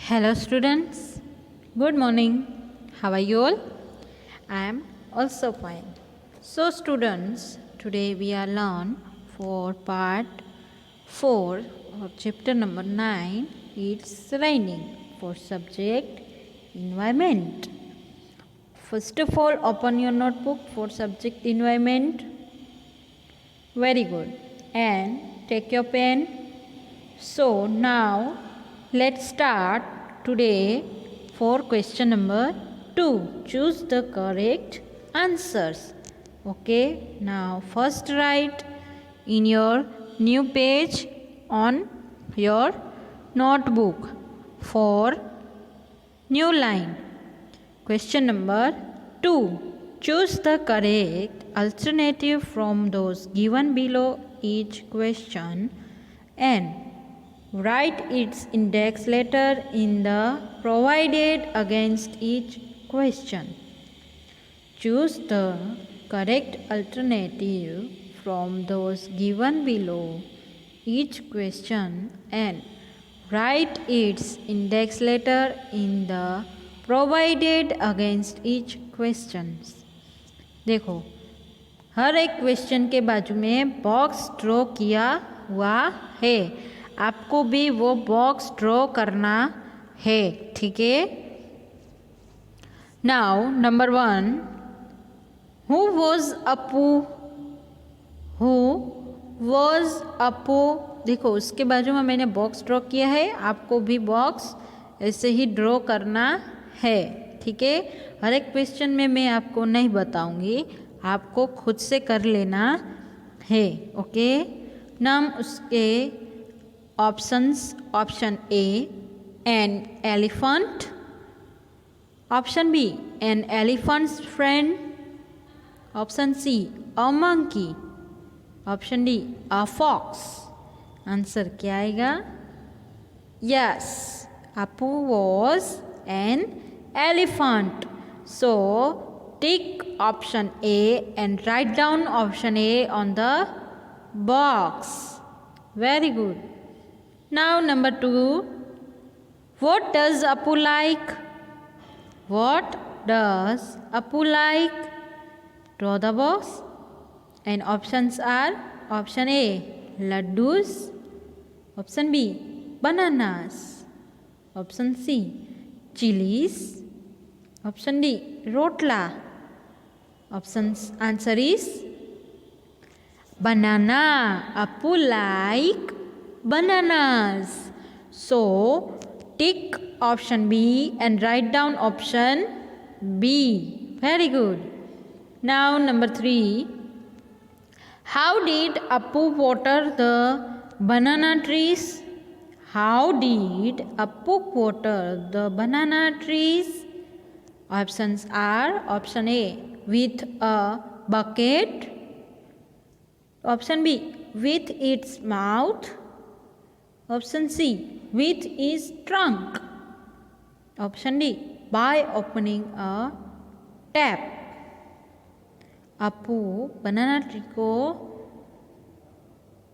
Hello students, good morning. How are you all? I am also fine. So students, today we are learn for part 4 or chapter number 9. It's raining for subject environment. First of all, open your notebook for subject environment. Very good. And take your pen. So now let's start today for question number 2. Choose the correct answers. Okay, now first write in your new page on your notebook for new line. Question number 2. Choose the correct alternative from those given below each question and write its index letter in the provided against each question. Choose the correct alternative from those given below each question and write its index letter in the provided against each questions. देखो, हर एक question के बाजू में box draw किया हुआ है. आपको भी वो बॉक्स ड्रॉ करना है. ठीक है. Now number 1, who was Apu? Who was Apu? देखो, उसके बाजू में मैंने बॉक्स ड्रॉ किया है. आपको भी बॉक्स ऐसे ही ड्रॉ करना है. ठीक है. हर एक क्वेश्चन में मैं आपको नहीं बताऊंगी, आपको खुद से कर लेना है. ओके. नाम उसके options. Option A, an elephant. Option B, an elephant's friend. Option C, a monkey. Option D, a fox. Answer क्या आएगा? Yes, Appu was an elephant. So tick option A and write down option A on the box. Very good. Now number 2. What does Apu like? What does Apu like? Draw the box. And options are option A, laddus. Option B, bananas. Option C, chilies. Option D, rotla. Options answer is banana. Apu like bananas. So tick option B and write down option B. Very good. Now number 3. How did Apu water the banana trees? How did Apu water the banana trees? Options are option A, with a bucket. Option B, with its mouth. Option C, with its trunk. Option D, by opening a tap. Apu banana tree को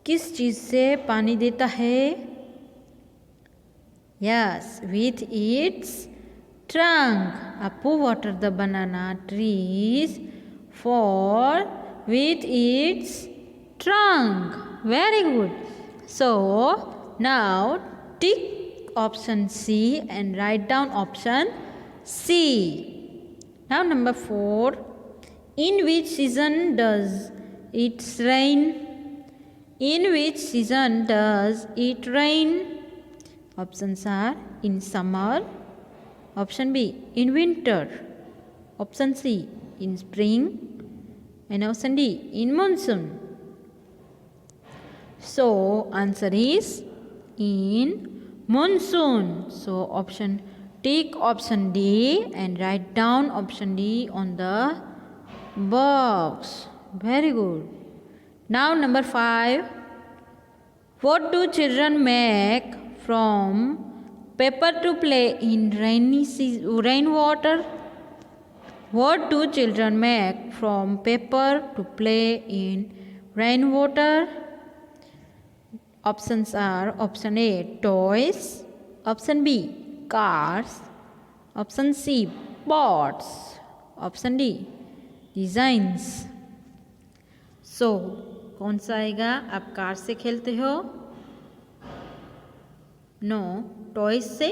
किस चीज़ से पानी देता है? Yes, with its trunk. Apu water the banana trees for with its trunk. Very good. So now tick option C and write down option C. Now number 4. In which season does it rain? In which season does it rain? Options are in summer. Option B, in winter. Option C, in spring. And option D, in monsoon. So answer is in monsoon. So option, take option D and write down option D on the box. Very good. Now number 5. What do children make from paper to play in rainwater? What do children make from paper to play in rainwater? Options are option A, toys. Option B, cars, option C boats, option D designs. So कौन सा आएगा? आप car से खेलते हो? No. Toys से?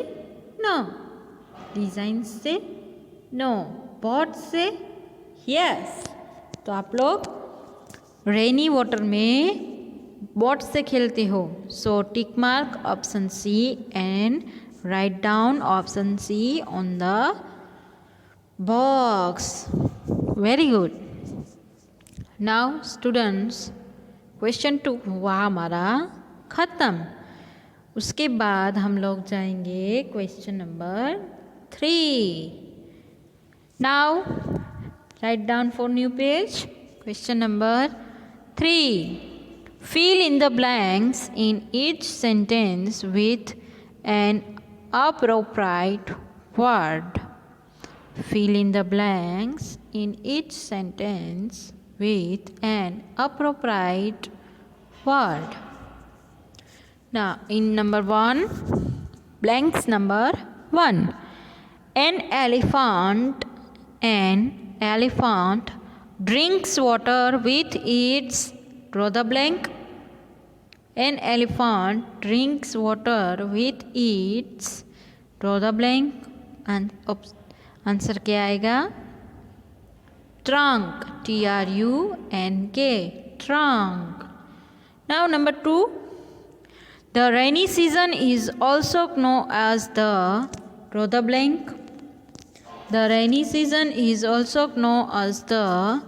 No. Design से? No. Bot से? यस. तो आप लोग रेनी वाटर में बॉट से खेलते हो. So tick mark option C and write down option C on the box. Very good. Now students, question 2 हुआ हमारा ख़त्म. उसके बाद हम लोग जाएंगे question number 3. Now write down for new page. Question number 3. Fill in the blanks in each sentence with an appropriate word. Fill in the blanks in each sentence with an appropriate word. Now, in number 1, blanks number 1. An elephant drinks water with its, draw the blank. An elephant drinks water with its, draw the blank. And answer क्या आएगा? Trunk, Trunk, trunk. Now number 2. The rainy season is also known as the, draw the blank. The rainy season is also known as the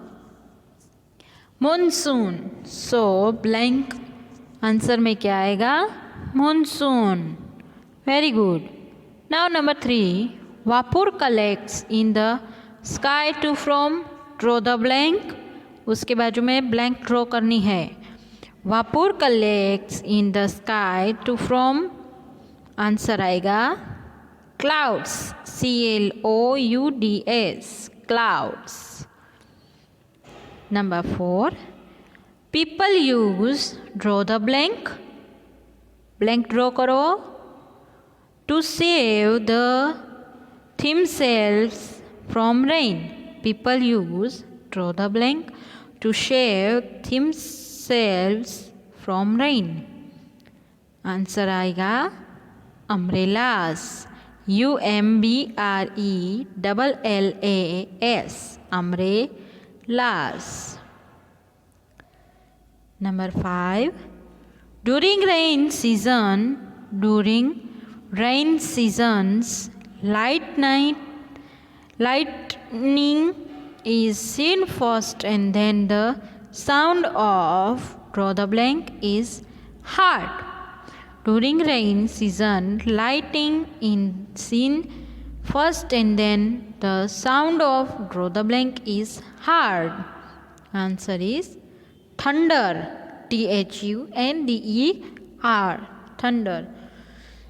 monsoon. So blank answer में क्या आएगा? monsoon. Very good. Now number 3. Vapor collects in the sky to from, draw the blank. उसके बाजू में blank draw करनी है. Vapor collects in the sky to from, answer आएगा clouds, clouds, clouds. Number 4. People use, draw the blank. Blank draw करो. To save the themselves from rain. People use, draw the blank. To save themselves from rain. Answer आएगा umbrellas, UMBRELLAS, umbrellas. Number 5. During rain seasons, lightning is seen first and then the sound of, draw the blank, is heard. During rain season, lightning is seen first and then the sound of, draw the blank, is heard. Answer is thunder, THUNDER, thunder.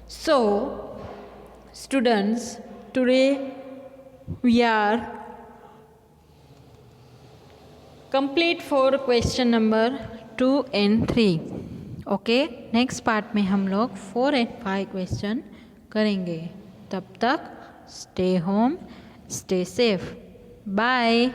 So students, today we are complete for question number 2 and 3. Okay, next part में हम लोग 4 and 5 question करेंगे. तब तक stay home, stay safe. Bye.